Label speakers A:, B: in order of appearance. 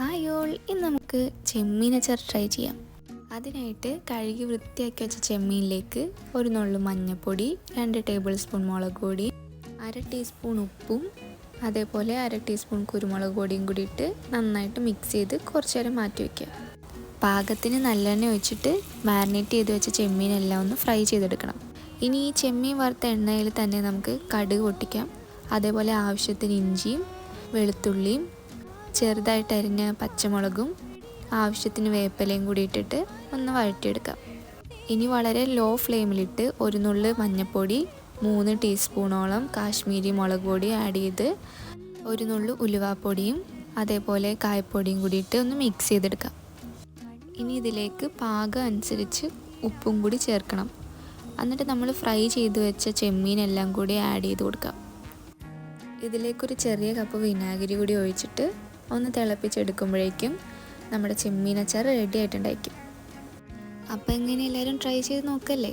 A: Hi all, ഇന്ന് നമുക്ക് ചെമ്മീനച്ചാർ try ചെയ്യാം. അതിനായിട്ട് കഴുകി വൃത്തിയാക്കി വെച്ച ചെമ്മീനിലേക്ക് ഒരു നുള്ളു മഞ്ഞൾപ്പൊടി, 2 ടേബിൾ സ്പൂൺ മുളക് പൊടി, 1/2 ടീസ്പൂൺ ഉപ്പും അതേപോലെ 1/2 ടീസ്പൂൺ കുരുമുളക് പൊടിയും കൂടി ഇട്ട് നന്നായിട്ട് മിക്സ് ചെയ്ത് കുറച്ച് നേരം മാറ്റി വയ്ക്കുക. പാകത്തിന് നല്ലെണ്ണ ഒഴിച്ചിട്ട് മാരിനേറ്റ് ചെയ്ത് വെച്ച ചെമ്മീനെല്ലാം ഒന്ന് ഫ്രൈ ചെയ്തെടുക്കണം. ഇനി ഈ ചെമ്മീൻ വറുത്ത എണ്ണയിൽ തന്നെ നമുക്ക് കടുക് പൊട്ടിക്കാം. അതേപോലെ ആവശ്യത്തിന് ഇഞ്ചിയും വെളുത്തുള്ളിയും ചെറുതായിട്ട് അരിഞ്ഞ പച്ചമുളകും ആവശ്യത്തിന് വേപ്പിലയും കൂടി ഇട്ടിട്ട് ഒന്ന് വഴറ്റിയെടുക്കാം. ഇനി വളരെ ലോ ഫ്ലെയിമിലിട്ട് ഒരു നുള്ളു മഞ്ഞൾപ്പൊടി, 3 ടീസ്പൂണോളം കാശ്മീരി മുളക് പൊടി ആഡ് ചെയ്ത് ഒരു നുള്ളു ഉലുവാപ്പൊടിയും അതേപോലെ കായപ്പൊടിയും കൂടി ഇട്ട് ഒന്ന് മിക്സ് ചെയ്തെടുക്കാം. ഇനി ഇതിലേക്ക് പാകം അനുസരിച്ച് ഉപ്പും കൂടി ചേർക്കണം. എന്നിട്ട് നമ്മൾ ഫ്രൈ ചെയ്ത് വെച്ച ചെമ്മീനെല്ലാം കൂടി ആഡ് ചെയ്ത് കൊടുക്കാം. ഇതിലേക്കൊരു ചെറിയ കപ്പ് വിനാഗിരി കൂടി ഒഴിച്ചിട്ട് ഒന്ന് തിളപ്പിച്ചെടുക്കുമ്പോഴേക്കും നമ്മുടെ ചെമ്മീനച്ചാർ റെഡി ആയിട്ടുണ്ടായിരിക്കും. അപ്പോൾ എങ്ങനെ എല്ലാവരും ട്രൈ ചെയ്ത് നോക്കല്ലേ.